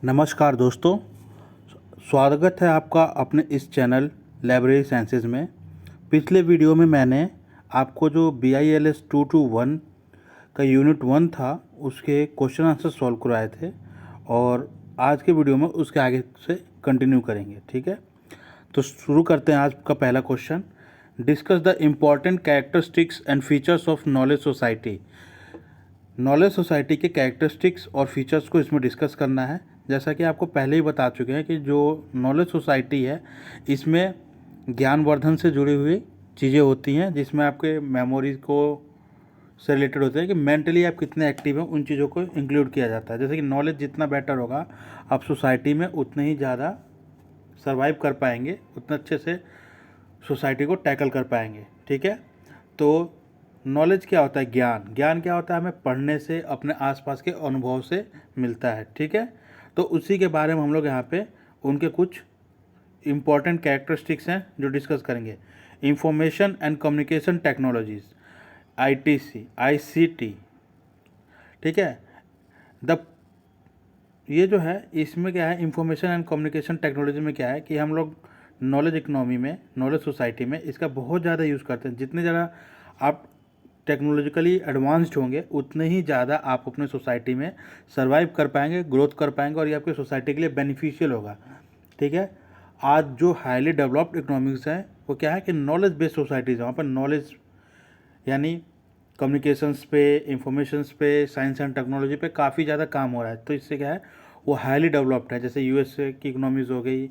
नमस्कार दोस्तों, स्वागत है आपका अपने इस चैनल लाइब्रेरी साइंसेज में। पिछले वीडियो में मैंने आपको जो BILS 221 का यूनिट 1 था उसके क्वेश्चन आंसर सॉल्व कराए थे और आज के वीडियो में उसके आगे से कंटिन्यू करेंगे। ठीक है, तो शुरू करते हैं। आज का पहला question, discuss the important characteristics and features of knowledge society. Knowledge society के कैरेक्टरिस्टिक्स और फीचर्स को इसमें डिस्कस करना है। जैसा कि आपको पहले ही बता चुके हैं कि जो नॉलेज सोसाइटी है इसमें ज्ञानवर्धन से जुड़ी हुई चीज़ें होती हैं, जिसमें आपके मेमोरीज को से रिलेटेड होते हैं कि मेंटली आप कितने एक्टिव हैं, उन चीज़ों को इंक्लूड किया जाता है। जैसे कि नॉलेज जितना बेटर होगा आप सोसाइटी में उतने ही ज़्यादा सर्वाइव कर पाएंगे, उतना अच्छे से सोसाइटी को टैकल कर पाएंगे। ठीक है, तो नॉलेज क्या होता है? ज्ञान। ज्ञान क्या होता है? हमें पढ़ने से, अपने आसपास के अनुभव से मिलता है। ठीक है, तो उसी के बारे में हम लोग यहाँ पे उनके कुछ इम्पॉर्टेंट कैरेक्टरिस्टिक्स हैं जो डिस्कस करेंगे। Information and communication technologies, ICT। ठीक है, द ये जो है इसमें क्या है, इंफॉर्मेशन एंड कम्युनिकेशन टेक्नोलॉजी में क्या है कि हम लोग नॉलेज इकोनॉमी में, नॉलेज सोसाइटी में इसका बहुत ज़्यादा यूज़ करते हैं। जितने ज़्यादा आप टेक्नोलॉजिकली एडवांस्ड होंगे उतने ही ज़्यादा आप अपने सोसाइटी में सर्वाइव कर पाएंगे, ग्रोथ कर पाएंगे और ये आपकी सोसाइटी के लिए बेनिफिशियल होगा। ठीक है, आज जो हाईली डेवलप्ड इकोनॉमिक्स हैं वो क्या है कि नॉलेज बेस्ड सोसाइटीज़ है। वहाँ पर नॉलेज यानी कम्युनिकेशंस पे, इंफॉर्मेशंस पे, साइंस एंड टेक्नोलॉजी पे काफ़ी ज़्यादा काम हो रहा है। तो इससे क्या है, वो हाईली डेवलप्ड है। जैसे USA की इकोनॉमीज़ हो गई,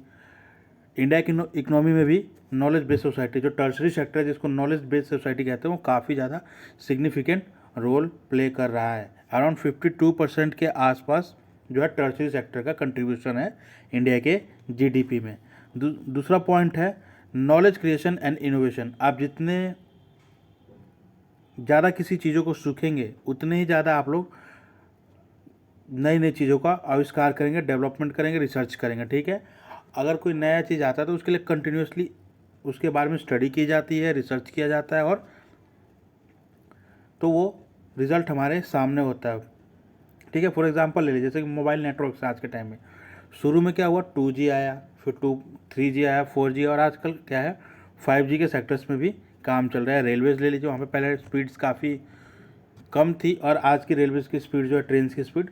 इंडिया की इकोनॉमी में भी नॉलेज बेस्ड सोसाइटी, जो टर्शरी सेक्टर है जिसको नॉलेज बेस्ड सोसाइटी कहते हैं, वो काफ़ी ज़्यादा सिग्निफिकेंट रोल प्ले कर रहा है। अराउंड 52% के आसपास जो है टर्शरी सेक्टर का कंट्रीब्यूशन है इंडिया के GDP में। दूसरा पॉइंट है नॉलेज क्रिएशन एंड इनोवेशन। आप जितने ज़्यादा किसी चीज़ों को सीखेंगे उतने ही ज़्यादा आप लोग नई नई चीज़ों का आविष्कार करेंगे, डेवलपमेंट करेंगे, रिसर्च करेंगे। ठीक है, अगर कोई नया चीज़ आता है तो उसके लिए कंटिन्यूसली उसके बारे में स्टडी की जाती है, रिसर्च किया जाता है और तो वो रिज़ल्ट हमारे सामने होता है। ठीक है, फॉर एग्जांपल ले लीजिए, जैसे कि मोबाइल नेटवर्क से आज के टाइम में शुरू में क्या हुआ, 2G आया, फिर 3G आया, 4G, और आजकल क्या है 5G के सेक्टर्स में भी काम चल रहा है। रेलवेज़ ले लीजिए, वहाँ पे पहले स्पीड्स काफ़ी कम थी और आज की रेलवेज़ की स्पीड जो है, ट्रेन की स्पीड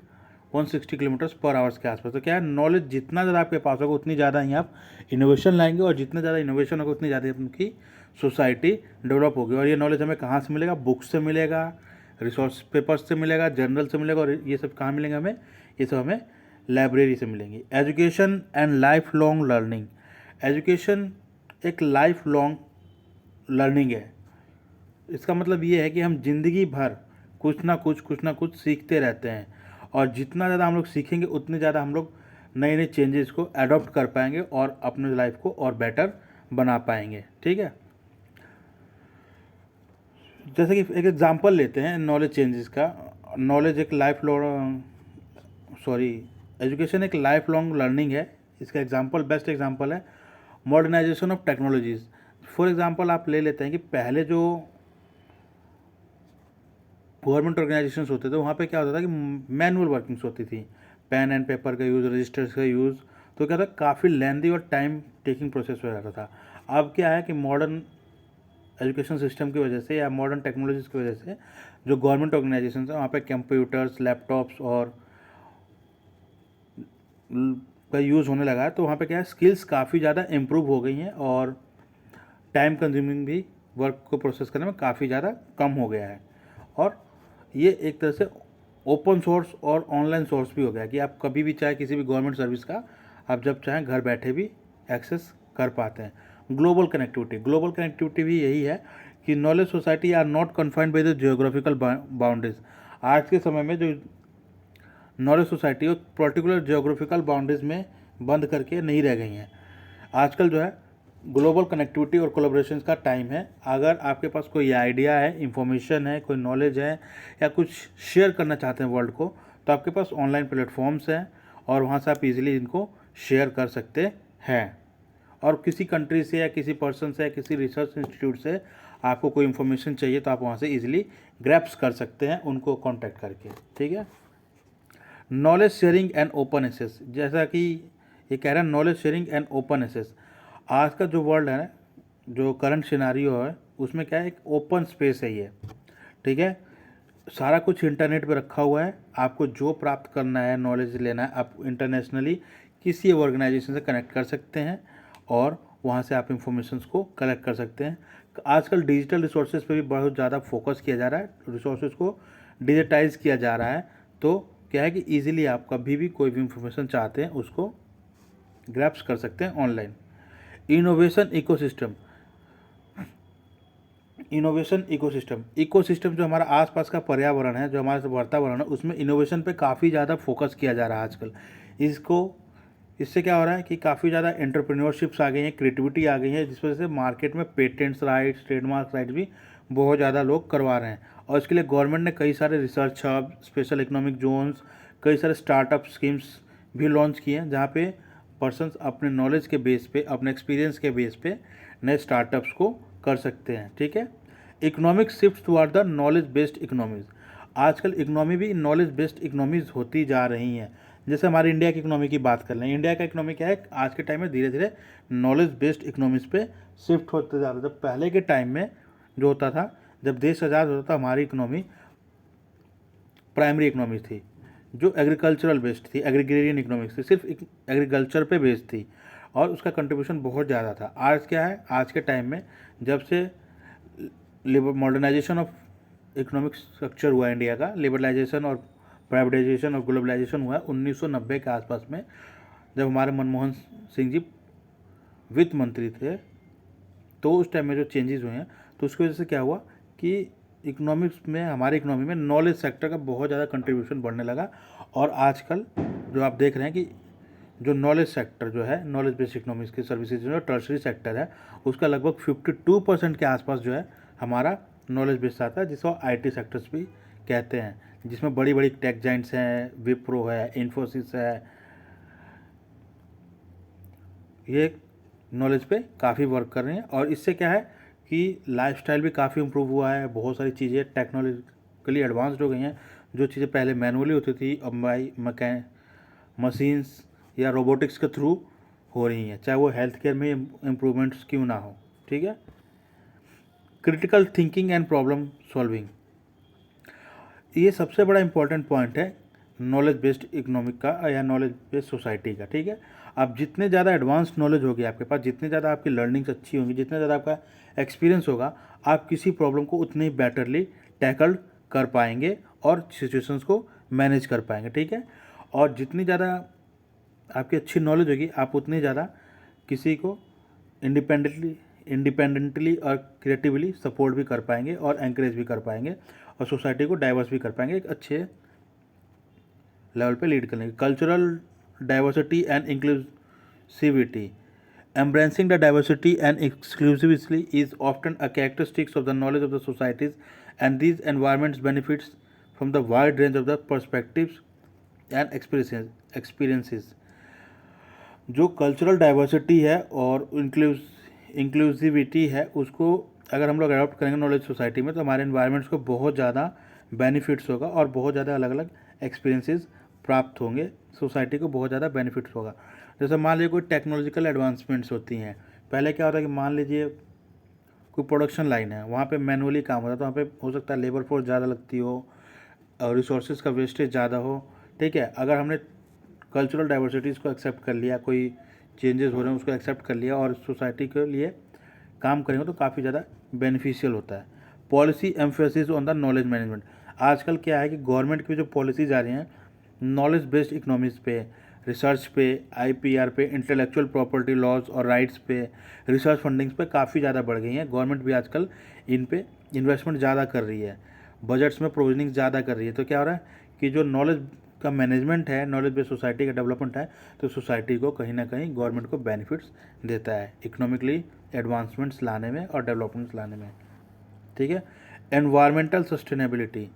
160 किलोमीटर्स पर आवर्स के आसपास। तो क्या है, नॉलेज जितना ज़्यादा आपके पास होगा उतनी ज़्यादा ही आप इनोवेशन लाएंगे और जितना ज़्यादा इनोवेशन होगा उतनी ज़्यादा उनकी सोसाइटी डेवलप होगी। और ये नॉलेज हमें कहाँ से मिलेगा? बुक्स से मिलेगा, रिसोर्स पेपर्स से मिलेगा, जर्नल से मिलेगा। और ये सब कहाँ मिलेंगे हमें? ये सब हमें लाइब्रेरी से मिलेंगी। Education and life long learning. Education एक लाइफ लॉन्ग लर्निंग है। इसका मतलब ये है कि हम जिंदगी भर कुछ ना कुछ सीखते रहते हैं और जितना ज़्यादा हम लोग सीखेंगे उतने ज़्यादा हम लोग नए नए चेंजेस को अडॉप्ट कर पाएंगे और अपने लाइफ को और बेटर बना पाएंगे। ठीक है, जैसे कि एक एग्जांपल लेते हैं नॉलेज चेंजेस का। नॉलेज एक लाइफ लॉन्ग सॉरी एजुकेशन एक लाइफ लॉन्ग लर्निंग है। इसका एग्जांपल, बेस्ट एग्जांपल है modernisation of technologies. For example आप ले लेते हैं कि पहले जो गवर्नमेंट ऑर्गेनाइजेशंस होते थे वहाँ पे क्या होता था कि मैनुअल वर्किंग्स होती थी, पेन एंड पेपर का यूज़, रजिस्टर्स का यूज़। तो क्या था, काफ़ी लेंदी और टाइम टेकिंग प्रोसेस हो जाता था। अब क्या है कि मॉडर्न एजुकेशन सिस्टम की वजह से या मॉडर्न टेक्नोलॉजीज़ की वजह से जो गवर्नमेंट ऑर्गेनाइजेशन है वहाँ पे कंप्यूटर्स, लैपटॉप्स और का यूज़ होने लगा है। तो वहाँ पे क्या है, स्किल्स काफ़ी ज़्यादा इम्प्रूव हो गई हैं और टाइम कंज्यूमिंग भी वर्क को प्रोसेस करने में काफ़ी ज़्यादा कम हो गया है। और ये एक तरह से ओपन सोर्स और ऑनलाइन सोर्स भी हो गया कि आप कभी भी चाहे किसी भी गवर्नमेंट सर्विस का आप जब चाहें घर बैठे भी एक्सेस कर पाते हैं। Global connectivity. ग्लोबल कनेक्टिविटी भी यही है कि knowledge society are not confined by the geographical boundaries. आज के समय में जो नॉलेज सोसाइटी वो पर्टिकुलर जियोग्राफिकल बाउंड्रीज में बंद करके नहीं रह गई हैं। आजकल जो है ग्लोबल कनेक्टिविटी और कोलैबोरेशन का टाइम है। अगर आपके पास कोई आइडिया है, इंफॉर्मेशन है, कोई नॉलेज है या कुछ शेयर करना चाहते हैं वर्ल्ड को, तो आपके पास ऑनलाइन प्लेटफॉर्म्स हैं और वहाँ से आप इजीली इनको शेयर कर सकते हैं। और किसी कंट्री से या किसी पर्सन से या किसी रिसर्च इंस्टीट्यूट से आपको कोई इन्फॉर्मेशन चाहिए तो आप वहाँ से इजीली ग्रैप्स कर सकते हैं उनको कॉन्टैक्ट करके। ठीक है, knowledge sharing and open access, जैसा कि ये कह रहा है knowledge sharing and open access. आज का जो वर्ल्ड है, जो करंट सिनारियो है, उसमें क्या है, एक ओपन स्पेस है ये, ठीक है। सारा कुछ इंटरनेट पे रखा हुआ है, आपको जो प्राप्त करना है, नॉलेज लेना है, आप इंटरनेशनली किसी ऑर्गेनाइजेशन से कनेक्ट कर सकते हैं और वहाँ से आप इंफॉर्मेशंस को कलेक्ट कर सकते हैं। आजकल डिजिटल रिसोर्सेज पे भी बहुत ज़्यादा फोकस किया जा रहा है, रिसोर्सेज को डिजिटाइज किया जा रहा है। तो क्या है कि ईजिली आप कभी भी कोई भी इंफॉर्मेशन चाहते हैं उसको ग्रैप्स कर सकते हैं online. Innovation ecosystem, innovation ecosystem, ecosystem जो हमारा आसपास का पर्यावरण है, जो हमारा वातावरण है, उसमें इनोवेशन पे काफ़ी ज़्यादा फोकस किया जा रहा है आजकल। इससे क्या हो रहा है कि काफ़ी ज़्यादा एंटरप्रेन्योरशिप्स आ गई हैं, क्रिएटिविटी आ गई है, जिस वजह से मार्केट में पेटेंट्स राइट्स, ट्रेडमार्क राइट्स भी बहुत ज़्यादा लोग करवा रहे हैं। और इसके लिए गवर्नमेंट ने कई सारे research hub, special economic zones, कई सारे स्टार्टअप स्कीम्स भी लॉन्च किए हैं, जहाँ पे पर्सनस अपने नॉलेज के बेस पे, अपने एक्सपीरियंस के बेस पे नए स्टार्टअप्स को कर सकते हैं, ठीक है। Economic shift toward the knowledge based economies, आजकल इकोनॉमी भी नॉलेज बेस्ड इकोनॉमीज होती जा रही हैं। जैसे हमारे इंडिया की इकोनॉमी की बात कर लें, इंडिया का इकोनॉमी क्या है, आज के टाइम में धीरे धीरे नॉलेज बेस्ड इकोनॉमीज पे शिफ्ट होते जा रहा है। जब पहले के टाइम में जो होता था, जब देश आज़ाद होता था, हमारी इकोनॉमी प्राइमरी इकोनॉमी थी, जो एग्रीकल्चरल बेस्ड थी, एग्रीगेरियन इकोनॉमिक्स थी, सिर्फ एग्रीकल्चर पे बेस्ड थी और उसका कंट्रीब्यूशन बहुत ज़्यादा था। आज क्या है, आज के टाइम में जब से मॉडर्नाइजेशन ऑफ इकोनॉमिक स्ट्रक्चर हुआ इंडिया का, लिबरलाइजेशन और प्राइवेटाइजेशन और ग्लोबलाइजेशन हुआ 1990 के आसपास में, जब हमारे मनमोहन सिंह जी वित्त मंत्री थे, तो उस टाइम में जो चेंजेस हुए हैं, तो उसकी वजह से क्या हुआ कि इकोनॉमिक्स में, हमारी इकोनॉमी में नॉलेज सेक्टर का बहुत ज़्यादा कंट्रीब्यूशन बढ़ने लगा। और आजकल जो आप देख रहे हैं कि जो नॉलेज सेक्टर जो है, नॉलेज बेस्ड इकोनॉमिक्स की सर्विसेज जो टर्शरी सेक्टर है, उसका लगभग 52% के आसपास जो है हमारा नॉलेज बेस्ड आता है, जिसको आईटी सेक्टर्स भी कहते हैं, जिसमें बड़ी बड़ी टेक जाइंट्स हैं, विप्रो है, इन्फोसिस है, ये नॉलेज पे काफ़ी वर्क कर रहे हैं। और इससे क्या है कि लाइफस्टाइल भी काफ़ी इम्प्रूव हुआ है, बहुत सारी चीज़ें टेक्नोलॉजिकली एडवांस्ड हो गई हैं। जो चीज़ें पहले मैनुअली होती थी, अब बाई मशीन्स या रोबोटिक्स के थ्रू हो रही हैं, चाहे वो हेल्थ केयर में इम्प्रूवमेंट्स क्यों ना हो, ठीक है। Critical thinking and problem solving, ये सबसे बड़ा इंपॉर्टेंट पॉइंट है नॉलेज बेस्ड इकोनॉमिक का या नॉलेज बेस्ड सोसाइटी का, ठीक है। आप जितने ज़्यादा एडवांस नॉलेज होगी आपके पास, जितने ज़्यादा आपकी लर्निंग्स अच्छी होंगी, जितना ज़्यादा आपका एक्सपीरियंस होगा, आप किसी प्रॉब्लम को उतने ही बेटरली टैकल कर पाएंगे और सिचुएशंस को मैनेज कर पाएंगे, ठीक है। और जितनी ज़्यादा आपकी अच्छी नॉलेज होगी, आप उतनी ज़्यादा किसी को इंडिपेंडेंटली और क्रिएटिवली सपोर्ट भी कर पाएंगे और एंकरेज भी कर पाएंगे और सोसाइटी को डाइवर्स भी कर पाएंगे, एक अच्छे लेवल पे लीड करेंगे। Cultural diversity and inclusivity, embracing the diversity and exclusivity is often a characteristic of the knowledge of the societies, and these environments benefits from the wide range of the perspectives and experiences। जो cultural diversity है और inclusivity है, उसको अगर हम लोग adopt करेंगे knowledge society में, तो हमारे इन्वायरमेंट्स को बहुत ज़्यादा बेनिफिट्स होगा और बहुत ज़्यादा अलग अलग एक्सपीरियंसेस प्राप्त होंगे, सोसाइटी को बहुत ज़्यादा बेनिफिट्स होगा। जैसे मान लीजिए कोई टेक्नोलॉजिकल एडवांसमेंट्स होती हैं, पहले क्या होता है कि मान लीजिए कोई प्रोडक्शन लाइन है, वहाँ पे मैनुअली काम होता है, तो वहाँ पे हो सकता है लेबर फोर्स ज़्यादा लगती हो और रिसोर्सेज का वेस्टेज ज़्यादा हो, ठीक है। अगर हमने कल्चरल डाइवर्सिटीज़ को एक्सेप्ट कर लिया, कोई चेंजेस हो रहे हैं उसको एक्सेप्ट कर लिया और सोसाइटी के लिए काम करेंगे, तो काफ़ी ज़्यादा बेनिफिशियल होता है। Policy emphasis on the knowledge management, आजकल क्या है कि गवर्नमेंट की जो पॉलिसीज़ आ रही हैं नॉलेज बेस्ड इकोनॉमीज़ पे, रिसर्च पे, आईपीआर पे, इंटेलेक्चुअल प्रॉपर्टी लॉज और राइट्स पे, रिसर्च फंडिंग्स पे काफ़ी ज़्यादा बढ़ गई हैं। गवर्नमेंट भी आजकल इन पे इन्वेस्टमेंट ज़्यादा कर रही है, बजट्स में प्रोविजनिंग ज़्यादा कर रही है। तो क्या हो रहा है कि जो नॉलेज का मैनेजमेंट है, नॉलेज बेस्ड सोसाइटी का डेवलपमेंट है, तो सोसाइटी को कहीं ना कहीं गवर्नमेंट को बेनिफिट्स देता है इकोनॉमिकली एडवांसमेंट्स लाने में और डेवलपमेंट्स लाने में, ठीक है। Environmental sustainability,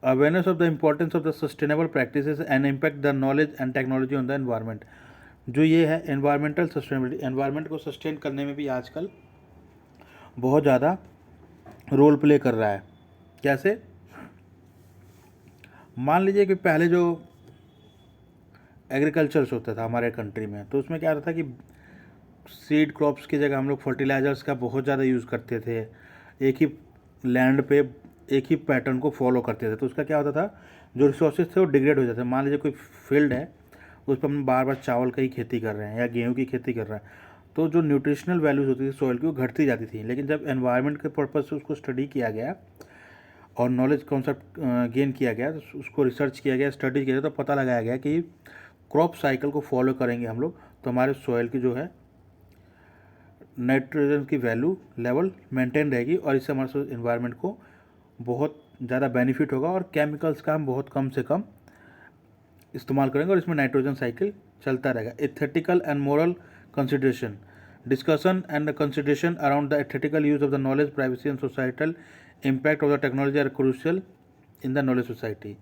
awareness of the importance of the sustainable practices and impact the knowledge and technology on the environment, जो ये है एनवायरमेंटल सस्टेनेबिलिटी, एनवायरमेंट को सस्टेन करने में भी आजकल बहुत ज़्यादा रोल प्ले कर रहा है। कैसे, मान लीजिए कि पहले जो एग्रीकल्चर्स होता था हमारे कंट्री में, तो उसमें क्या होता था कि सीड क्रॉप्स की जगह हम लोग फर्टिलाइजर्स का बहुत ज़्यादा यूज़ करते थे, एक ही लैंड पे एक ही पैटर्न को फॉलो करते थे, तो उसका क्या होता था, जो रिसोर्सेज थे वो डिग्रेड हो जाते थे। मान लीजिए कोई फील्ड है, उस पर हम बार बार चावल की खेती कर रहे हैं या गेहूँ की खेती कर रहे हैं, तो जो न्यूट्रिशनल वैल्यूज़ होती थी सॉइल की वो घटती जाती थी। लेकिन जब एनवायरनमेंट के पर्पज़ से उसको स्टडी किया गया और नॉलेज कॉन्सेप्ट गेन किया गया, तो उसको रिसर्च किया गया, स्टडी किया गया, तो पता लगाया गया कि क्रॉप साइकिल को फॉलो करेंगे हम लोग तो हमारे सॉइल की जो है नाइट्रोजन की वैल्यू लेवल मेंटेन रहेगी और इससे हमारे इन्वायरमेंट को बहुत ज़्यादा बेनिफिट होगा और केमिकल्स का हम बहुत कम से कम इस्तेमाल करेंगे और इसमें नाइट्रोजन साइकिल चलता रहेगा। Ethical and moral consideration, discussion and consideration around the ethical use of the knowledge, privacy and societal impact of the technology are crucial in the knowledge society.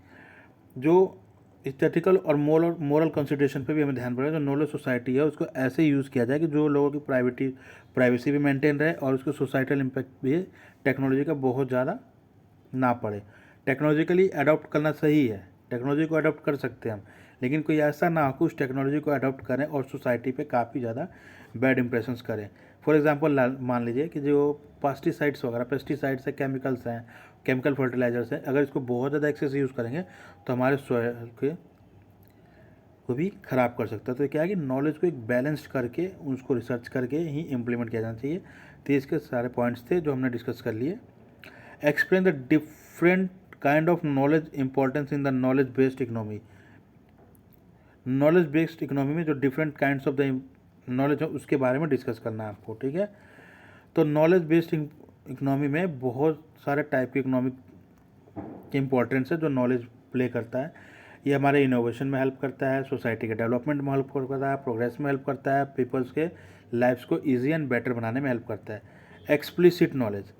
जो एथिकल और मोरल कंसिडरेशन पे भी हमें ध्यान पड़ेगा। जो नॉलेज सोसाइटी है उसको ऐसे यूज़ किया जाए कि जो लोगों की प्राइवेसी भी मेंटेन रहे और उसको सोसाइटल इम्पैक्ट भी टेक्नोलॉजी का बहुत ज़्यादा ना पड़े। टेक्नोलॉजिकली अडॉप्ट करना सही है, टेक्नोलॉजी को अडॉप्ट कर सकते हैं हम, लेकिन कोई ऐसा ना हो कि उस टेक्नोलॉजी को अडॉप्ट करें और सोसाइटी पे काफ़ी ज़्यादा बैड इंप्रेशंस करें। फॉर एग्जांपल मान लीजिए कि जो पेस्टिसाइड्स वगैरह, पेस्टिसाइड्स है, केमिकल्स हैं, केमिकल फर्टिलाइजर्स हैं, अगर इसको बहुत ज़्यादा एक्सेस यूज़ करेंगे तो हमारे सॉइल को भी ख़राब कर सकता है। तो क्या है कि नॉलेज को एक बैलेंस्ड करके उसको रिसर्च करके ही इम्प्लीमेंट किया जाना चाहिए। तो इसके सारे पॉइंट्स थे जो हमने डिस्कस कर लिए। Explain the different kind of knowledge importance in the knowledge based economy. Knowledge based economy में जो different kinds of the knowledge है उसके बारे में डिस्कस करना है आपको, ठीक है। तो नॉलेज बेस्ड इकोनॉमी में बहुत सारे टाइप की इकोनॉमिक की इम्पोर्टेंस है जो नॉलेज प्ले करता है। ये हमारे इनोवेशन में हेल्प करता है, सोसाइटी के डेवलपमेंट में हेल्प करता है, प्रोग्रेस में हेल्प करता है, पीपल्स के लाइफ्स को ईजी एंड बेटर बनाने में हेल्प करता है। एक्सप्लिसिट नॉलेज,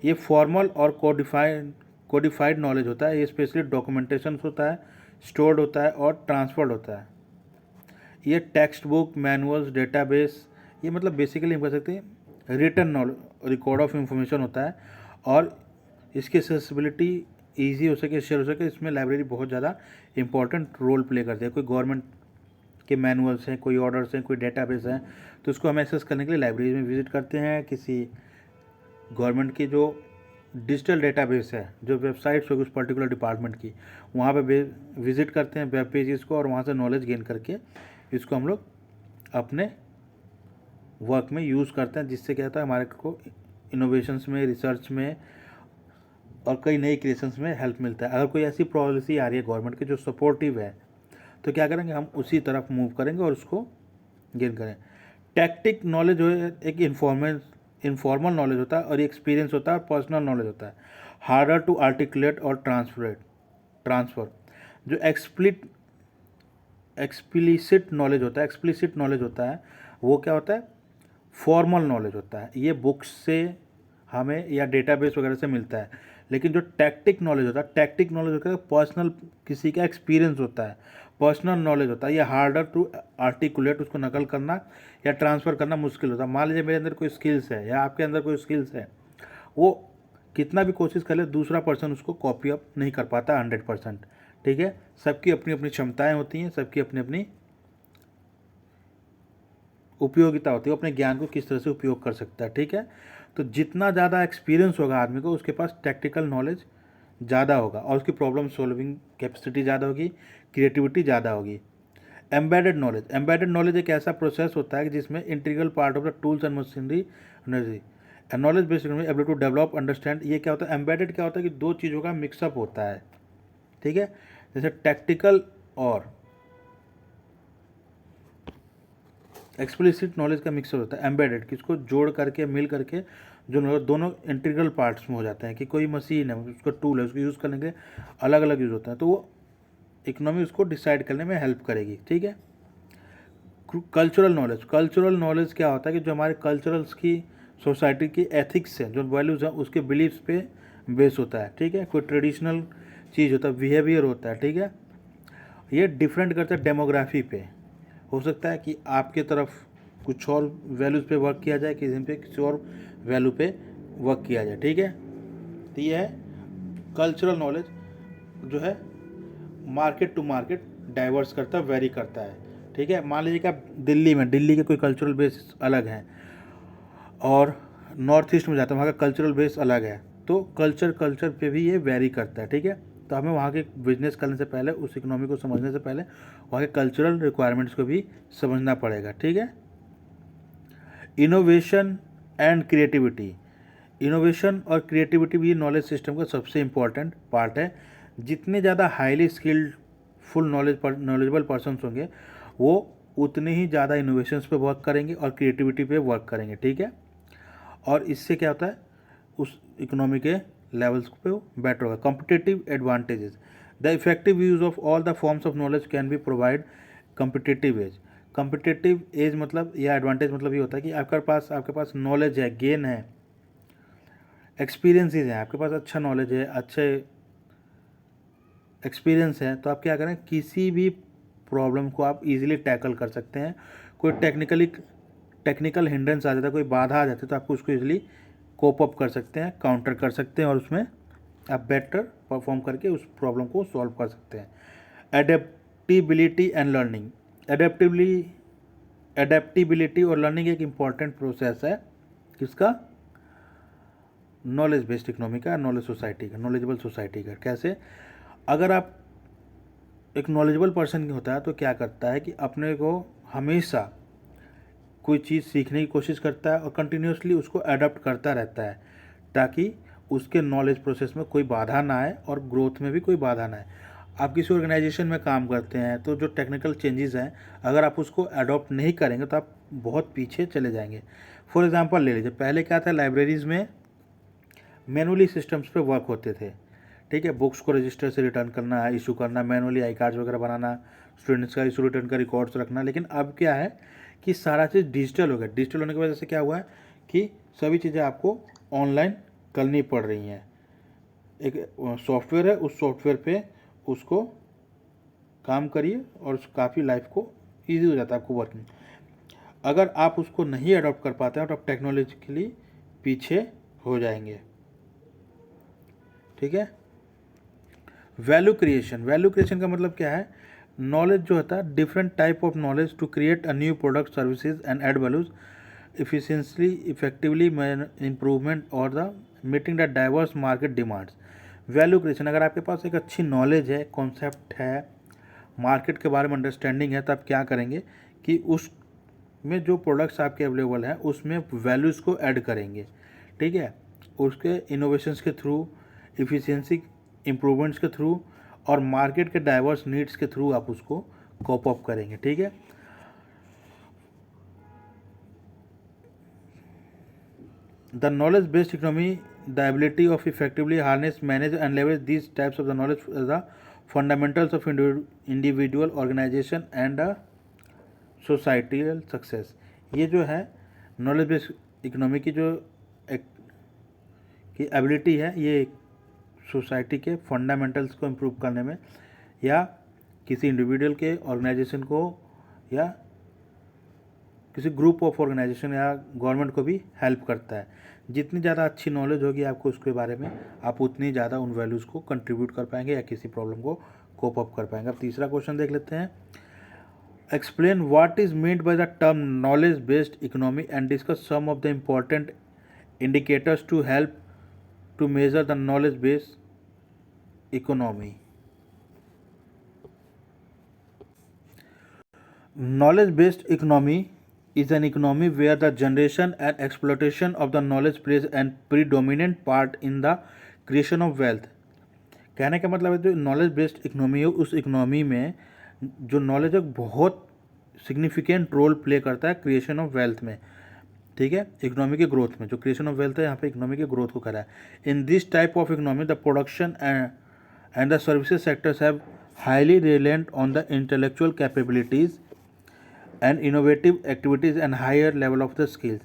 ये फॉर्मल और कोडिफाइड नॉलेज होता है। ये स्पेशली डॉक्यूमेंटेशन होता है, स्टोर्ड होता है और ट्रांसफर्ड होता है। ये टेक्स्ट बुक, मैनुअल्स, डेटाबेस, ये मतलब बेसिकली हम कह सकते हैं written knowledge record of information होता है और इसकी एक्सेसिबिलिटी ईजी हो सके, शेयर हो सके, इसमें लाइब्रेरी बहुत ज़्यादा इंपॉर्टेंट रोल प्ले करती है। कोई गवर्नमेंट के मैनुअल्स हैं, कोई ऑर्डर्स हैं, कोई डेटाबेस हैं, तो उसको हम एक्सेस करने के लिए लाइब्रेरी में विजिट करते हैं। किसी गवर्नमेंट की जो डिजिटल डेटाबेस है, जो वेबसाइट्स होगी उस पर्टिकुलर डिपार्टमेंट की, वहाँ पे विजिट करते हैं वेब पेजेस को और वहाँ से नॉलेज गेन करके इसको हम लोग अपने वर्क में यूज़ करते हैं, जिससे क्या होता है हमारे को इनोवेशंस में, रिसर्च में और कई नई क्रिएशंस में हेल्प मिलता है। अगर कोई ऐसी पॉलिसी आ रही है गवर्नमेंट की जो सपोर्टिव है तो क्या करेंगे, हम उसी तरफ मूव करेंगे और उसको गेन करें। टैक्टिक नॉलेज जो है एक इनफॉर्मल नॉलेज होता है और एक्सपीरियंस होता है और पर्सनल नॉलेज होता है। हार्डर टू आर्टिकुलेट और ट्रांसफर। जो एक्सप्लिसिट नॉलेज होता है वो क्या होता है, फॉर्मल नॉलेज होता है। ये बुक्स से हमें या डेटाबेस वगैरह से मिलता है। लेकिन जो टैक्टिक नॉलेज होता है पर्सनल, किसी का एक्सपीरियंस होता है, पर्सनल नॉलेज होता है। ये हार्डर टू आर्टिकुलेट, उसको नकल करना या ट्रांसफ़र करना मुश्किल होता है। मान लीजिए मेरे अंदर कोई स्किल्स है या आपके अंदर कोई स्किल्स है, वो कितना भी कोशिश कर ले दूसरा पर्सन उसको कॉपी अप नहीं कर पाता 100%, ठीक है। सबकी अपनी अपनी क्षमताएँ होती हैं, सबकी अपनी अपनी उपयोगिता होती है, अपने ज्ञान को किस तरह से उपयोग कर सकता है, ठीक है। तो जितना ज़्यादा एक्सपीरियंस होगा आदमी को, उसके पास टेक्निकल नॉलेज ज़्यादा होगा और उसकी प्रॉब्लम सॉल्विंग कैपेसिटी ज़्यादा होगी, क्रिएटिविटी ज़्यादा होगी। एम्बेडेड नॉलेज एक ऐसा प्रोसेस होता है कि जिसमें integral part of the tools and machinery energy knowledge based ability to develop understand. ये क्या होता है, एम्बेडेड क्या होता है कि दो चीज़ों का मिक्सअप होता है, ठीक है। जैसे टेक्निकल और एक्सप्लिसिट नॉलेज का मिक्सर होता है। एम्बेडेड किसको जोड़ करके, मिल करके, जो दोनों इंटीग्रल पार्ट्स में हो जाते हैं कि कोई मशीन है, उसका टूल है, उसको यूज़ करने के अलग अलग यूज़ होता है, तो वो इकोनॉमी उसको डिसाइड करने में हेल्प करेगी, ठीक है। कल्चरल नॉलेज क्या होता है कि जो हमारे कल्चरल्स की, सोसाइटी की एथिक्स है, जो वैल्यूज़ हैं, उसके बिलीव्स पे बेस होता है, ठीक है। कोई ट्रेडिशनल चीज़ होता है, बिहेवियर होता है, ठीक है। ये डिफरेंट करता है डेमोग्राफी पे। हो सकता है कि आपके तरफ कुछ और वैल्यूज़ पे वर्क किया जाए, किसी पे किसी और वैल्यू पे वर्क किया जाए, ठीक है। तो ये है कल्चरल नॉलेज जो है मार्केट टू मार्केट डाइवर्स करता है, वेरी करता है। ठीक है, मान लीजिए कि आप दिल्ली में, दिल्ली के कोई कल्चरल बेस अलग हैं और नॉर्थ ईस्ट में जाते हैं, वहाँ का कल्चरल बेस अलग है, तो कल्चर पे भी ये वेरी करता है। ठीक है, तो हमें वहाँ के बिजनेस करने से पहले, उस इकोनॉमी को समझने से पहले वहाँ के कल्चरल रिक्वायरमेंट्स को भी समझना पड़ेगा। ठीक है, इनोवेशन एंड क्रिएटिविटी, इनोवेशन और क्रिएटिविटी भी नॉलेज सिस्टम का सबसे इम्पॉर्टेंट पार्ट है। जितने ज़्यादा highly skilled full knowledgeable persons होंगे वो उतने ही ज़्यादा इनोवेशंस पे वर्क करेंगे और क्रिएटिविटी पे वर्क करेंगे। ठीक है, और इससे क्या होता है, उस इकोनॉमी के लेवल्स पे वो बेटर होगा। Competitive advantages, the effective use of all the forms of knowledge can be provide competitive as. Competitive as मतलब या एडवांटेज मतलब ये होता है कि आपके पास नॉलेज है, गेन है, एक्सपीरियंसेस हैं, आपके पास अच्छा नॉलेज है, अच्छे एक्सपीरियंस है, तो आप क्या करें, किसी भी प्रॉब्लम को आप इजीली टैकल कर सकते हैं। कोई टेक्निकल हिंड्रेंस आ जाता है, कोई बाधा आ जाती है, तो आपको उसको इजीली कोप अप कर सकते हैं, काउंटर कर सकते हैं और उसमें आप बेटर परफॉर्म करके उस प्रॉब्लम को सॉल्व कर सकते हैं। एडेप्टिबिलिटी एंड लर्निंग, एडेप्टिबिलिटी और लर्निंग एक इम्पॉर्टेंट प्रोसेस है किसका, नॉलेज बेस्ड इकोनॉमी का, नॉलेज सोसाइटी का, नॉलेजेबल सोसाइटी का। कैसे, अगर आप एक नॉलेजेबल पर्सन होता है तो क्या करता है कि अपने को हमेशा कोई चीज़ सीखने की कोशिश करता है और कंटिन्यूसली उसको अडॉप्ट करता रहता है, ताकि उसके नॉलेज प्रोसेस में कोई बाधा ना आए और ग्रोथ में भी कोई बाधा ना आए। आप किसी ऑर्गेनाइजेशन में काम करते हैं तो जो टेक्निकल चेंजेस हैं, अगर आप उसको अडॉप्ट नहीं करेंगे तो आप बहुत पीछे चले जाएंगे। फॉर एग्जांपल ले लीजिए, पहले क्या था, लाइब्रेरीज़ में मैनुअली सिस्टम्स पे वर्क होते थे। ठीक है, बुक्स को रजिस्टर से रिटर्न करना, इशू करना, मैनुअली आई कार्ड्स वगैरह बनाना, स्टूडेंट्स का इशू रिटर्न का रिकॉर्ड्स रखना। लेकिन अब क्या है कि सारा चीज़ डिजिटल हो गया। डिजिटल होने की वजह से क्या हुआ है कि सभी चीज़ें आपको ऑनलाइन करनी पड़ रही हैं। एक सॉफ्टवेयर है, उस सॉफ्टवेयर पे उसको काम करिए और काफ़ी लाइफ को ईजी हो जाता है आपको वर्किंग। अगर आप उसको नहीं अडॉप्ट कर पाते हैं तो आप टेक्नोलॉजिकली पीछे हो जाएंगे। ठीक है, वैल्यू क्रिएशन का मतलब क्या है, नॉलेज जो होता है, different type of knowledge to create a new product services and add values efficiently effectively improvement और the meeting the diverse market demands. Value creation, अगर आपके पास एक अच्छी नॉलेज है, कॉन्सेप्ट है, मार्केट के बारे में अंडरस्टैंडिंग है, तो आप क्या करेंगे कि उस में जो प्रोडक्ट्स आपके अवेलेबल हैं उसमें वैल्यूज़ को ऐड करेंगे। ठीक है, उसके इनोवेशंस के थ्रू, इफ़िशियंसी इम्प्रूवमेंट्स के थ्रू और मार्केट के डाइवर्स नीड्स के थ्रू आप उसको कॉप अप करेंगे। ठीक है, the knowledge based economy, the ability of effectively harness, manage and leverage these types of the knowledge the fundamentals of individual organisation and societal success. ये जो है नॉलेज बेस्ड इकोनॉमी की जो एक की एबिलिटी है, ये सोसाइटी के फंडामेंटल्स को इम्प्रूव करने में या किसी इंडिविजुअल के ऑर्गेनाइजेशन को या किसी ग्रुप ऑफ ऑर्गेनाइजेशन या गवर्नमेंट को भी हेल्प करता है। जितनी ज़्यादा अच्छी नॉलेज होगी आपको उसके बारे में, आप उतनी ज़्यादा उन वैल्यूज़ को कंट्रीब्यूट कर पाएंगे या किसी प्रॉब्लम को कोप अप कर पाएंगे। अब तीसरा क्वेश्चन देख लेते हैं, explain what is meant by the term knowledge based economy and discuss some of the important indicators to help to measure the knowledge based economy. Knowledge based economy is an economy where the generation and exploitation of the knowledge plays a predominant part in the creation of wealth. कहने का मतलब है जो knowledge based economy है उस economy में जो knowledge है बहुत सिग्निफिकेंट रोल प्ले करता है क्रिएशन ऑफ वेल्थ में। ठीक है, इकोनॉमी के ग्रोथ में, जो क्रिएशन ऑफ वेल्थ है यहाँ पे इकोनॉमी के ग्रोथ को करा है। In this type of economy the production and the services sectors have highly reliant on the intellectual capabilities and innovative activities and higher level of the skills.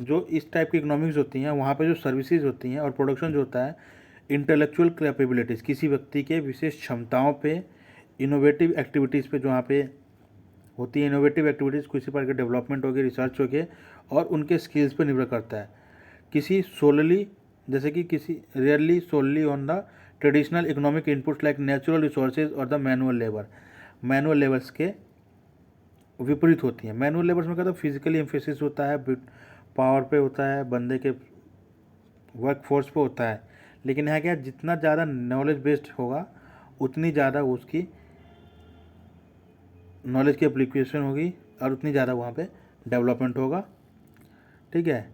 जो इस type की इकोनॉमिक्स होती हैं वहाँ पे जो सर्विसेज होती हैं और प्रोडक्शन जो होता है, इंटेलेक्चुअल कैपेबिलिटीज़ किसी व्यक्ति के विशेष क्षमताओं पे, इनोवेटिव एक्टिविटीज़ पे जो वहाँ पे होती है, इनोवेटिव एक्टिविटीज़ किसी प्रकार के डेवलपमेंट हो गए, रिसर्च हो गए और उनके स्किल्स पे निर्भर करता है। किसी सोलली जैसे कि किसी rarely solely on the traditional economic inputs like natural resources और the manual labour. Manual labours के विपरीत होती हैं। मैनुअल लेबर्स में क्या होता है, फिजिकली एम्फेसिस होता है, पावर पे होता है, बंदे के वर्क फोर्स पे होता है। लेकिन यहाँ क्या, जितना ज़्यादा नॉलेज बेस्ड होगा उतनी ज़्यादा उसकी नॉलेज की एप्लीकेशन होगी और उतनी ज़्यादा वहाँ पे डेवलपमेंट होगा, ठीक है,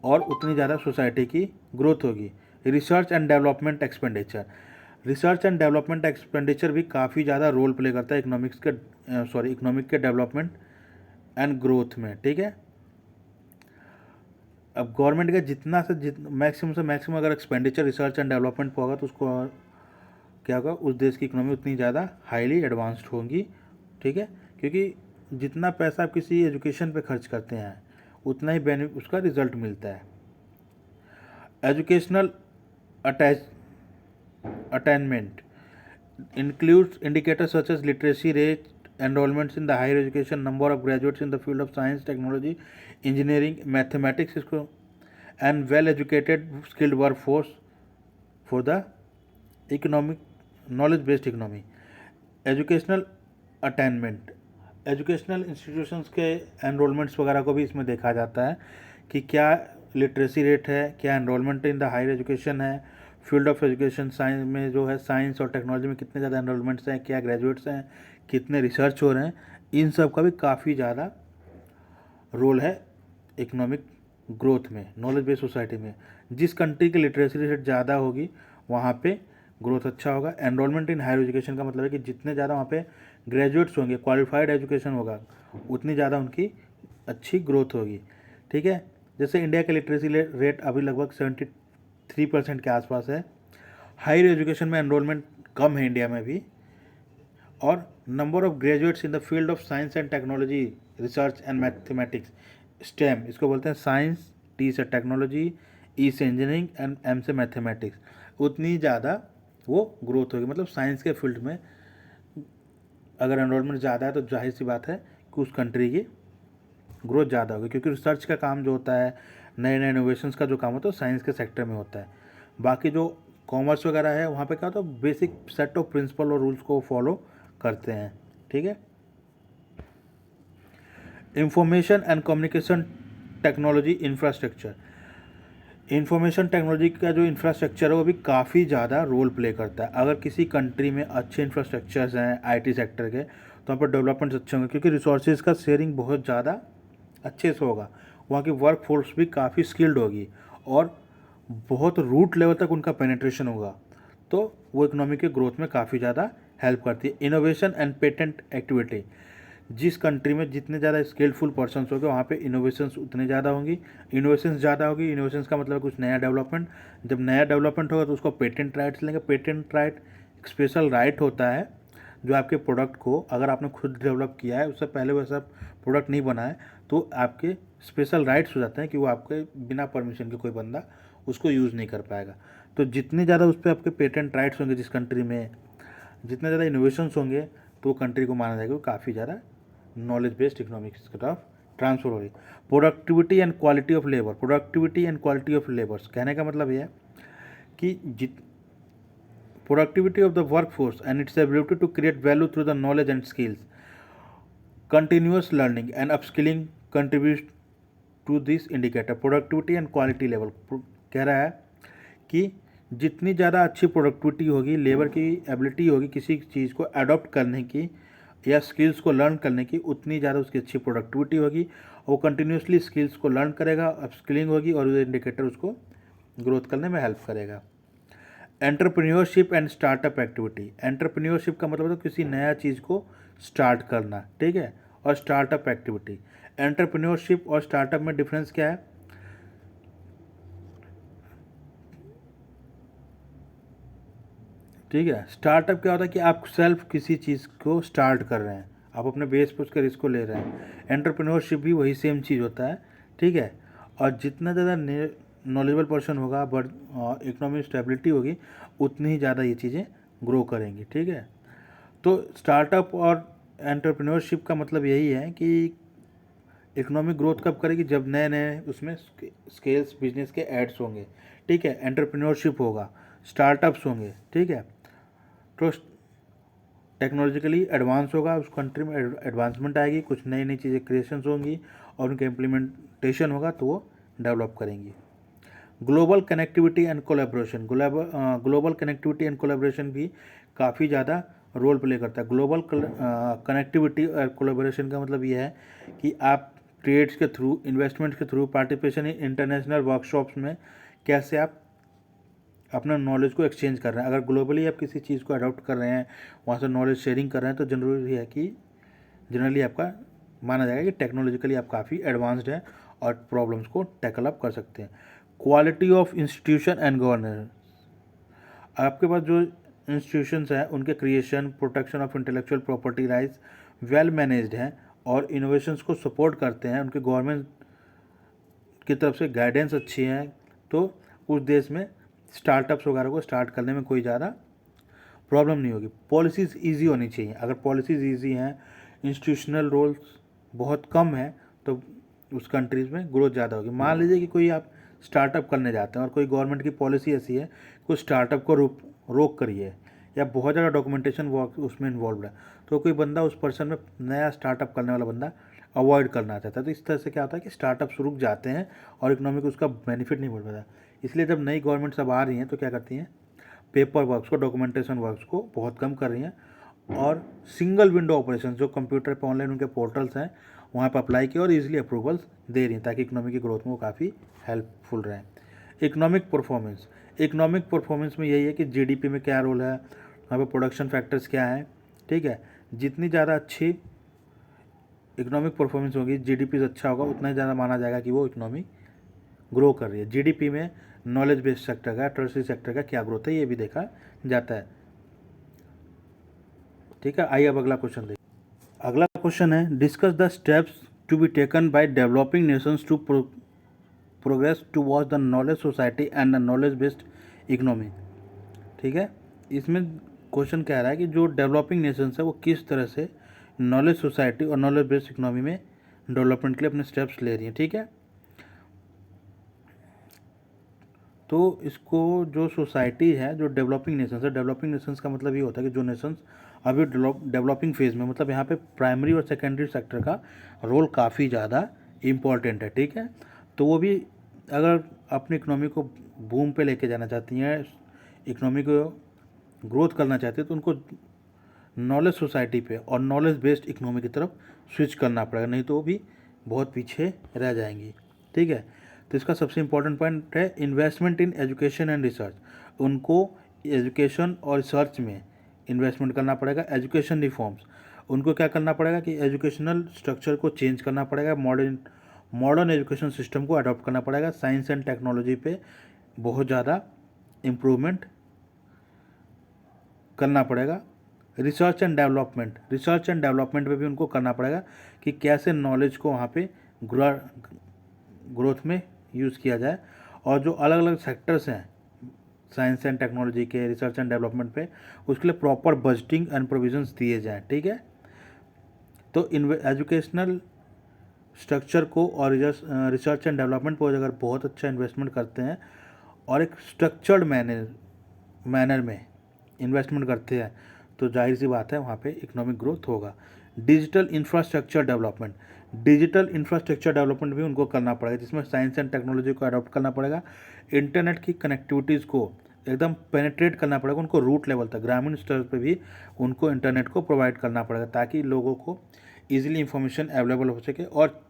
और उतनी ज़्यादा सोसाइटी की ग्रोथ होगी। Research and development expenditure, research and development expenditure भी काफ़ी ज़्यादा रोल प्ले करता है इकोनॉमिक के डेवलपमेंट एंड ग्रोथ में, ठीक है। अब गवर्नमेंट का जितना से मैक्सिमम अगर एक्सपेंडिचर रिसर्च एंड डेवलपमेंट पर होगा तो उसको क्या होगा, उस देश की इकोनॉमी उतनी ज़्यादा हाईली एडवांस्ड होगी, ठीक है। क्योंकि जितना पैसा आप किसी एजुकेशन पे खर्च करते हैं उतना ही उसका रिजल्ट मिलता है। Educational attainment includes indicators such as literacy rate, enrollments in the higher education, number of graduates in the field of science, technology, engineering, mathematics, and well-educated skilled workforce for the economic knowledge-based economy. Educational attainment, educational institutions के enrolments वगैरह को भी इसमें देखा जाता है कि क्या लिटरेसी रेट है, क्या enrolment in the higher education है, फील्ड ऑफ एजुकेशन साइंस में जो है, साइंस और टेक्नोलॉजी में कितने ज़्यादा एनरोलमेंट्स हैं, क्या ग्रेजुएट्स हैं, कितने रिसर्च हो रहे हैं, इन सब का भी काफ़ी ज़्यादा रोल है इकोनॉमिक ग्रोथ में, नॉलेज बेस्ड सोसाइटी में। जिस कंट्री की लिटरेसी रेट ज़्यादा होगी वहाँ पे ग्रोथ अच्छा होगा। एनरोलमेंट इन हायर एजुकेशन का मतलब है कि जितने ज़्यादा वहाँ पे ग्रेजुएट्स होंगे, क्वालिफाइड एजुकेशन होगा, उतनी ज़्यादा उनकी अच्छी ग्रोथ होगी, ठीक है। जैसे इंडिया का लिटरेसी रेट अभी लगभग 73% के आसपास है। हायर एजुकेशन में एनरोलमेंट कम है इंडिया में भी। और number of graduates in the field of science and technology, research and mathematics, stem इसको बोलते हैं, साइंस, टी से टेक्नोलॉजी, ई से इंजीनियरिंग एंड एम से मैथमेटिक्स, उतनी ज़्यादा वो ग्रोथ होगी। मतलब साइंस के फील्ड में अगर एनरोलमेंट ज़्यादा है तो जाहिर सी बात है कि उस कंट्री की ग्रोथ ज़्यादा होगी, क्योंकि रिसर्च का काम जो होता है, नए नए इनोवेशंस का जो काम होता है, साइंस के सेक्टर में होता है। बाकी जो कॉमर्स वगैरह है वहाँ पे क्या होता है, बेसिक सेट ऑफ प्रिंसिपल और रूल्स को फॉलो करते हैं, ठीक है। Information and communication technology infrastructure, information technology का जो इंफ्रास्ट्रक्चर है वो भी काफ़ी ज़्यादा रोल प्ले करता है। अगर किसी कंट्री में अच्छे इंफ्रास्ट्रक्चर्स हैं आईटी सेक्टर के तो वहाँ पर डेवलपमेंट्स अच्छे होंगे, क्योंकि रिसोर्सेज का शेयरिंग बहुत ज़्यादा अच्छे से होगा। वहाँ की वर्क फोर्स भी काफ़ी स्किल्ड होगी और बहुत रूट लेवल तक उनका पेनिट्रेशन होगा, तो वो इकोनॉमी के ग्रोथ में काफ़ी ज़्यादा हेल्प करती है। इनोवेशन एंड पेटेंट एक्टिविटी, जिस कंट्री में जितने ज़्यादा स्किलफुल पर्सन्स होंगे वहाँ पे इनोवेशंस उतने ज़्यादा होंगी। इनोवेशंस ज़्यादा होगी, इनोवेशंस का मतलब कुछ नया डेवलपमेंट। जब नया डेवलपमेंट होगा तो उसको पेटेंट राइट्स लेंगे। पेटेंट राइट एक स्पेशल राइट होता है जो आपके प्रोडक्ट को, अगर आपने खुद डेवलप किया है, उससे पहले वैसा प्रोडक्ट नहीं बना है, तो आपके स्पेशल राइट्स हो जाते हैं कि वो आपके बिना परमिशन के कोई बंदा उसको यूज़ नहीं कर पाएगा। तो जितने ज़्यादा उस पर आपके पेटेंट राइट्स होंगे, जिस कंट्री में जितने ज़्यादा इनोवेशंस होंगे, तो कंट्री को माना जाएगा वो काफ़ी ज़्यादा नॉलेज बेस्ड इकोनॉमिक्स की तरफ ट्रांसफर हो रही। Productivity and quality of labour, productivity and quality of labours, कहने का मतलब ये है कि productivity of the work force and its ability to create value through the knowledge and skills, continuous learning and upskilling contribute to this indicator. Productivity and quality level कह रहा है कि जितनी ज़्यादा अच्छी प्रोडक्टिविटी होगी, लेबर की एबिलिटी होगी किसी चीज़ को अडॉप्ट करने की या स्किल्स को लर्न करने की, उतनी ज़्यादा उसकी अच्छी प्रोडक्टिविटी होगी। वो कंटिन्यूसली स्किल्स को लर्न करेगा, अपस्किलिंग होगी और ये इंडिकेटर उसको ग्रोथ करने में हेल्प करेगा। Entrepreneurship and startup activity, entrepreneurship का मतलब है किसी नया चीज़ को स्टार्ट करना, ठीक है, और स्टार्टअप एक्टिविटी। एंटरप्रेन्योरशिप और स्टार्टअप में डिफरेंस क्या है? ठीक है, स्टार्टअप क्या होता है कि आप सेल्फ किसी चीज़ को स्टार्ट कर रहे हैं, आप अपने बेस पर उसका रिस्क को ले रहे हैं। एंटरप्रेन्योरशिप भी वही सेम चीज़ होता है, ठीक है। और जितना ज़्यादा नॉलेजेबल पर्सन होगा, बट इकोनॉमिक स्टेबिलिटी होगी, उतनी ही ज़्यादा ये चीज़ें ग्रो करेंगी, ठीक है। तो स्टार्टअप और एंटरप्रेन्योरशिप का मतलब यही है कि इकोनॉमिक ग्रोथ कब करेगी? जब नए नए उसमें स्केल्स बिजनेस के एड्स होंगे, ठीक है, एंटरप्रेन्योरशिप होगा, स्टार्टअप्स होंगे, ठीक है, तो टेक्नोलॉजिकली एडवांस होगा, उस कंट्री में एडवांसमेंट आएगी, कुछ नई नई चीज़ें क्रिएशंस होंगी और उनका इम्प्लीमेंटेशन होगा तो वो डेवलप करेंगी। Global connectivity and collaboration, global connectivity and collaboration भी काफ़ी ज़्यादा रोल प्ले करता है। ग्लोबल कनेक्टिविटी और कोलैबोरेशन का मतलब ये है कि आप ट्रेड्स के थ्रू, इन्वेस्टमेंट के through, participation in international workshops में कैसे आप अपना नॉलेज को एक्सचेंज कर रहे हैं। अगर ग्लोबली आप किसी चीज़ को अडॉप्ट कर रहे हैं, वहाँ से नॉलेज शेयरिंग कर रहे हैं, तो जनरली है कि जनरली आपका माना जाएगा कि टेक्नोलॉजिकली आप काफ़ी एडवांस्ड हैं और प्रॉब्लम्स को टैकल अप कर सकते हैं। Quality of institution and governance, आपके पास जो इंस्टीट्यूशंस हैं उनके creation, protection of intellectual property rights well managed हैं और इनोवेशंस को सपोर्ट करते हैं, उनके गवर्नमेंट की तरफ से गाइडेंस अच्छी है, तो उस देश में स्टार्टअप्स वगैरह को स्टार्ट करने में कोई ज़्यादा प्रॉब्लम नहीं होगी। पॉलिसीज़ ईजी होनी चाहिए। अगर पॉलिसीज़ ईजी हैं, इंस्टीट्यूशनल रोल्स बहुत कम है, तो उस कंट्रीज़ में ग्रोथ ज़्यादा होगी। मान लीजिए कि कोई आप स्टार्टअप करने जाते हैं और कोई गवर्नमेंट की पॉलिसी ऐसी है, कुछ स्टार्टअप को रोक करिए या बहुत ज़्यादा डॉक्यूमेंटेशन वर्क उसमें इन्वॉल्व है, तो कोई बंदा उस पर्सन में, नया स्टार्टअप करने वाला बंदा अवॉइड करना चाहता है। तो इस तरह से क्या होता है कि स्टार्टअप्स रुक जाते हैं और इकोनॉमी को उसका बेनिफिट नहीं मिल पाता। इसलिए जब नई गवर्नमेंट सब आ रही हैं तो क्या करती हैं, पेपर वर्क्स को, डॉक्यूमेंटेशन वर्क्स को बहुत कम कर रही हैं और सिंगल विंडो ऑपरेशन, जो कंप्यूटर पे ऑनलाइन उनके पोर्टल्स हैं वहाँ पर अप्लाई किए और इजीली अप्रूवल्स दे रही हैं, ताकि इकोनॉमी की ग्रोथ में वो काफ़ी हेल्पफुल रहें। इकोनॉमिक परफॉर्मेंस, इकोनॉमिक परफॉर्मेंस में यही है कि जीडीपी में क्या रोल है, वहाँ पे प्रोडक्शन फैक्टर्स क्या हैं, ठीक है। जितनी ज़्यादा अच्छी इकोनॉमिक परफॉर्मेंस होगी, जीडीपी अच्छा होगा, उतना ही ज़्यादा माना जाएगा कि वो इकोनॉमी ग्रो कर रही है। जीडीपी में नॉलेज बेस्ड सेक्टर का, टर्शरी सेक्टर का क्या ग्रोथ है, ये भी देखा जाता है, ठीक है। आइए अब अगला क्वेश्चन देखिए। अगला क्वेश्चन है, discuss the steps to be taken by developing nations to progress towards the knowledge society and the knowledge based economy, ठीक है। इसमें क्वेश्चन कह रहा है कि जो डेवलपिंग नेशंस है वो किस तरह से नॉलेज सोसाइटी और नॉलेज बेस्ड इकोनॉमी में डेवलपमेंट के लिए अपने स्टेप्स ले रही हैं, ठीक है। तो इसको जो सोसाइटी है, जो डेवलपिंग नेशंस है, डेवलपिंग नेशंस का मतलब ये होता है कि जो नेशंस अभी डेवलपिंग फेज़ में, मतलब यहाँ पे प्राइमरी और सेकेंडरी सेक्टर का रोल काफ़ी ज़्यादा इम्पॉर्टेंट है, ठीक है। तो वो भी अगर अपनी इकोनॉमी को बूम पे लेके जाना चाहती हैं, इकोनॉमी को ग्रोथ करना चाहती है, तो उनको नॉलेज सोसाइटी पे और नॉलेज बेस्ड इकोनॉमी की तरफ स्विच करना पड़ेगा, नहीं तो वो भी बहुत पीछे रह जाएंगी, ठीक है। तो इसका सबसे इम्पोर्टेंट पॉइंट है investment in education and research. उनको एजुकेशन और रिसर्च में इन्वेस्टमेंट करना पड़ेगा। एजुकेशन रिफॉर्म्स, उनको क्या करना पड़ेगा कि एजुकेशनल स्ट्रक्चर को चेंज करना पड़ेगा, मॉडर्न एजुकेशन सिस्टम को अडॉप्ट करना पड़ेगा। साइंस एंड टेक्नोलॉजी पे बहुत ज़्यादा इम्प्रूवमेंट करना पड़ेगा। रिसर्च एंड डेवलपमेंट पे भी उनको करना पड़ेगा कि कैसे नॉलेज को वहाँ पे ग्रोथ में यूज़ किया जाए, और जो अलग अलग सेक्टर्स हैं साइंस एंड टेक्नोलॉजी के, रिसर्च एंड डेवलपमेंट पे, उसके लिए प्रॉपर बजटिंग एंड प्रोविजंस दिए जाएं, ठीक है। तो एजुकेशनल स्ट्रक्चर को और रिसर्च एंड डेवलपमेंट पर अगर बहुत अच्छा इन्वेस्टमेंट करते हैं और एक स्ट्रक्चर्ड मैनर में इन्वेस्टमेंट करते हैं, तो जाहिर सी बात है वहाँ पे इकोनॉमिक ग्रोथ होगा। डिजिटल इंफ्रास्ट्रक्चर डेवलपमेंट भी उनको करना पड़ेगा, जिसमें साइंस एंड टेक्नोलॉजी को अडॉप्ट करना पड़ेगा। इंटरनेट की कनेक्टिविटीज़ को एकदम पेनिट्रेट करना पड़ेगा, उनको रूट लेवल तक, ग्रामीण स्तर पे भी उनको इंटरनेट को प्रोवाइड करना पड़ेगा, ताकि लोगों को ईजिली इंफॉर्मेशन अवेलेबल हो सके और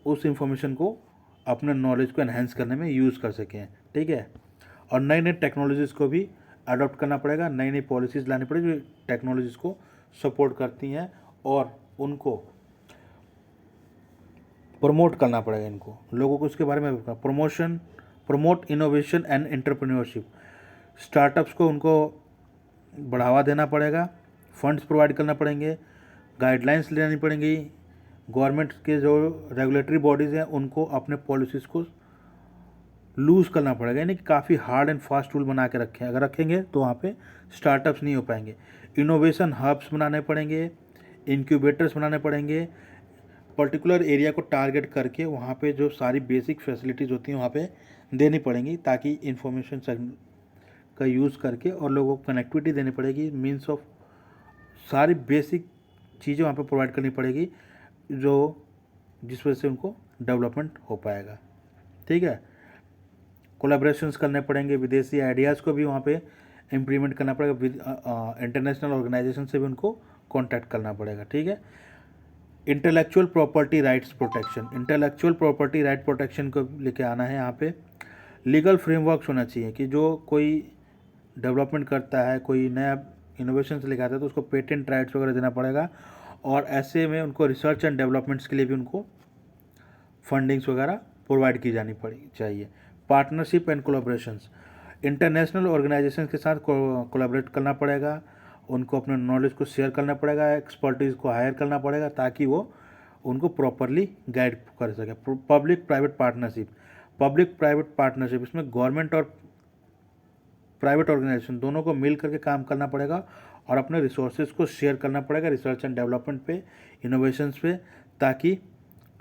उस इंफॉर्मेशन को अपने नॉलेज को एनहेंस करने में यूज़ कर सकें, ठीक है। और नई नई टेक्नोलॉजीज़ को भी अडॉप्ट करना पड़ेगा, नई नई पॉलिसीज़ लानी पड़ेगी जो टेक्नोलॉजीज़ को सपोर्ट करती हैं और उनको प्रमोट करना पड़ेगा। इनको लोगों को इसके बारे में promote innovation and entrepreneurship. Startups को उनको बढ़ावा देना पड़ेगा, फंड्स प्रोवाइड करना पड़ेंगे, गाइडलाइंस लेनी पड़ेंगी। गवर्नमेंट के जो रेगुलेटरी बॉडीज़ हैं उनको अपने पॉलिसीज़ को लूज़ करना पड़ेगा, यानी कि काफ़ी हार्ड एंड फास्ट रूल बना के रखें। अगर रखेंगे तो वहाँ पे स्टार्टअप्स नहीं हो पाएंगे। इनोवेशन हब्स बनाने पड़ेंगे, इंक्यूबेटर्स बनाने पड़ेंगे, पर्टिकुलर एरिया को टारगेट करके वहाँ पे जो सारी बेसिक फैसिलिटीज़ होती हैं वहाँ पे देनी पड़ेंगी, ताकि इंफॉर्मेशन का यूज़ करके और लोगों को कनेक्टिविटी देनी पड़ेगी, मीन्स ऑफ सारी बेसिक चीज़ें वहाँ पे प्रोवाइड करनी पड़ेगी जो जिस वजह से उनको डेवलपमेंट हो पाएगा। ठीक है, कोलैबोरेशंस करने पड़ेंगे, विदेशी आइडियाज़ को भी वहाँ पे इम्प्लीमेंट करना पड़ेगा, इंटरनेशनल ऑर्गेनाइजेशन से भी उनको कॉन्टैक्ट करना पड़ेगा। ठीक है, intellectual property rights protection, intellectual property right protection को लेके आना है। यहाँ पे लीगल फ्रेमवर्क होना चाहिए कि जो कोई डेवलपमेंट करता है, कोई नया इनोवेशन से लेकर आता है तो उसको पेटेंट राइट्स वगैरह देना पड़ेगा, और ऐसे में उनको रिसर्च एंड डेवलपमेंट्स के लिए भी उनको फंडिंग्स वगैरह प्रोवाइड की जानी चाहिए। Partnership and collaborations, international organisation के साथ कोलैबोरेट करना पड़ेगा, उनको अपने नॉलेज को शेयर करना पड़ेगा, एक्सपर्टीज़ को हायर करना पड़ेगा ताकि वो उनको प्रॉपरली गाइड कर सके। Public private partnership, public private partnership इसमें गवर्नमेंट और प्राइवेट ऑर्गेनाइजेशन दोनों को मिल करके काम करना पड़ेगा और अपने रिसोर्सेज को शेयर करना पड़ेगा रिसर्च एंड डेवलपमेंट पे, इनोवेशंस पे, ताकि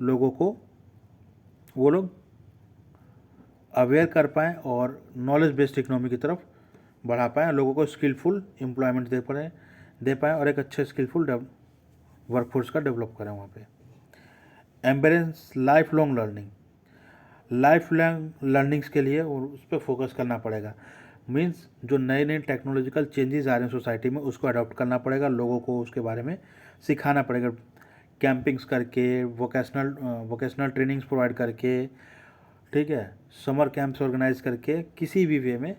लोगों को वो लोग अवेयर कर पाएँ और नॉलेज बेस्ड इकोनॉमी की तरफ बढ़ा पाएँ, लोगों को स्किलफुल एम्प्लॉयमेंट दे पाएँ और एक अच्छे स्किलफुल वर्कफोर्स का डेवलप करें वहाँ पे। Embrace life long learning, life long learnings के लिए उस पर फोकस करना पड़ेगा, मीन्स जो नए नए टेक्नोलॉजिकल चेंजेस आ रहे हैं सोसाइटी में उसको अडॉप्ट करना पड़ेगा, लोगों को उसके बारे में सिखाना पड़ेगा, कैंपिंग्स करके, वोकेशनल ट्रेनिंग्स प्रोवाइड करके, ठीक है, समर कैंप्स ऑर्गेनाइज करके, किसी भी वे में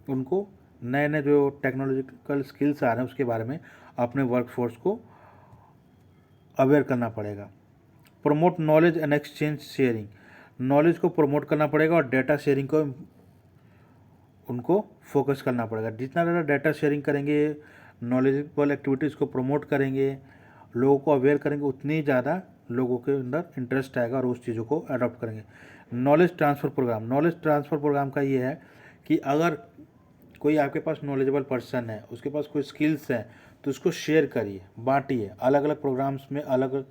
उनको नए नए जो टेक्नोलॉजिकल स्किल्स आ रहे हैं उसके बारे में अपने वर्कफोर्स को अवेयर करना पड़ेगा। Promote knowledge and exchange sharing, knowledge को प्रमोट करना पड़ेगा और डेटा शेयरिंग को उनको फोकस करना पड़ेगा। जितना ज़्यादा डेटा शेयरिंग करेंगे, नॉलेजेबल एक्टिविटीज़ को प्रमोट करेंगे, लोगों को अवेयर करेंगे, उतनी ज़्यादा लोगों के अंदर इंटरेस्ट आएगा और उस चीज़ों को अडॉप्ट करेंगे। Knowledge transfer programme, knowledge transfer programme का ये है कि अगर कोई आपके पास नॉलेजेबल पर्सन है, उसके पास कोई स्किल्स हैं, तो उसको शेयर करिए, बांटिए, अलग अलग प्रोग्राम्स में अलग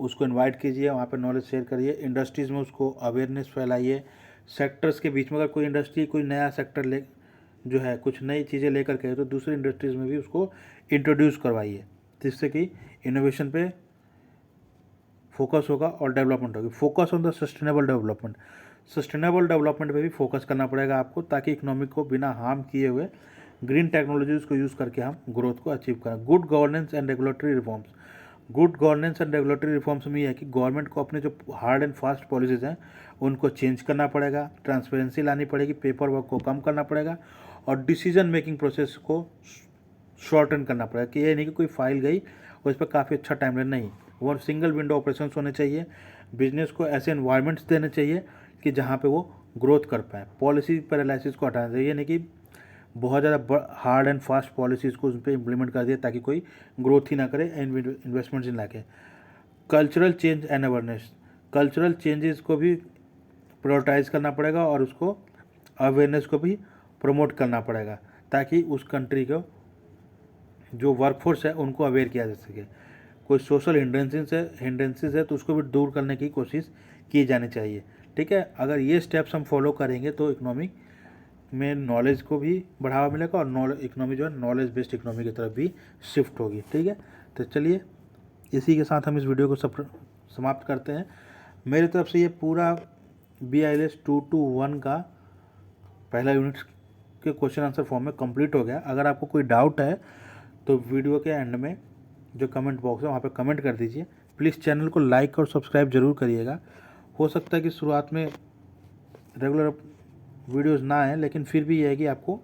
उसको इनवाइट कीजिए, वहाँ पे नॉलेज शेयर करिए, इंडस्ट्रीज़ में उसको अवेयरनेस फैलाइए, सेक्टर्स के बीच में अगर कोई इंडस्ट्री कोई नया सेक्टर ले जो है कुछ नई चीज़ें लेकर के तो दूसरी इंडस्ट्रीज़ में भी उसको इंट्रोड्यूस करवाइए, जिससे कि इनोवेशन पे फोकस होगा और डेवलपमेंट होगी। Focus on the sustainable development, sustainable development पे भी फोकस करना पड़ेगा आपको, ताकि इकोनॉमी को बिना हार्म किए हुए ग्रीन टेक्नोलॉजीज़ को यूज़ करके हम ग्रोथ को अचीव करें। Good governance and regulatory reforms, good governance and regulatory reforms में यह है कि गवर्नमेंट को अपने जो हार्ड एंड फास्ट पॉलिसीज़ हैं उनको चेंज करना पड़ेगा, ट्रांसपेरेंसी लानी पड़ेगी, पेपर वर्क को कम करना पड़ेगा और डिसीजन मेकिंग प्रोसेस को शॉर्टन करना पड़ेगा, कि ये नहीं कि कोई फाइल गई और इस पर काफ़ी अच्छा टाइम नहीं, वो सिंगल विंडो ऑपरेशंस होने चाहिए। बिजनेस को ऐसे एनवायरनमेंट्स देने चाहिए कि जहाँ पे वो ग्रोथ कर पाए। पॉलिसी पैरालिसिस को हटाना चाहिए, नहीं कि बहुत ज़्यादा हार्ड एंड फास्ट पॉलिसीज़ को उन पर इम्प्लीमेंट कर दिया ताकि कोई ग्रोथ ही ना करे, इन्वेस्टमेंट्स ही ना के। Cultural change and awareness, cultural changes को भी प्रायोरिटाइज करना पड़ेगा और उसको अवेयरनेस को भी प्रमोट करना पड़ेगा, ताकि उस कंट्री को जो वर्कफोर्स है उनको अवेयर किया जा सके। कोई सोशल हिंड्रेंसेस है तो उसको भी दूर करने की कोशिश की जानी चाहिए। ठीक है, अगर ये स्टेप्स हम फॉलो करेंगे तो इकोनॉमी में नॉलेज को भी बढ़ावा मिलेगा और इकोनॉमी जो है नॉलेज बेस्ड इकोनॉमी की तरफ भी शिफ्ट होगी। ठीक है, तो चलिए इसी के साथ हम इस वीडियो को समाप्त करते हैं। मेरी तरफ से ये पूरा BILS 221 का पहला यूनिट के क्वेश्चन आंसर फॉर्म में कंप्लीट हो गया। अगर आपको कोई डाउट है तो वीडियो के एंड में जो कमेंट बॉक्स है वहाँ पे कमेंट कर दीजिए। प्लीज़ चैनल को लाइक और सब्सक्राइब जरूर करिएगा। हो सकता है कि शुरुआत में रेगुलर वीडियोस ना आए, लेकिन फिर भी यह है कि आपको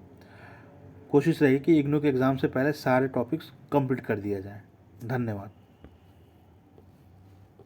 कोशिश रहेगी कि इग्नू के एग्ज़ाम से पहले सारे टॉपिक्स कंप्लीट कर दिया जाए। धन्यवाद।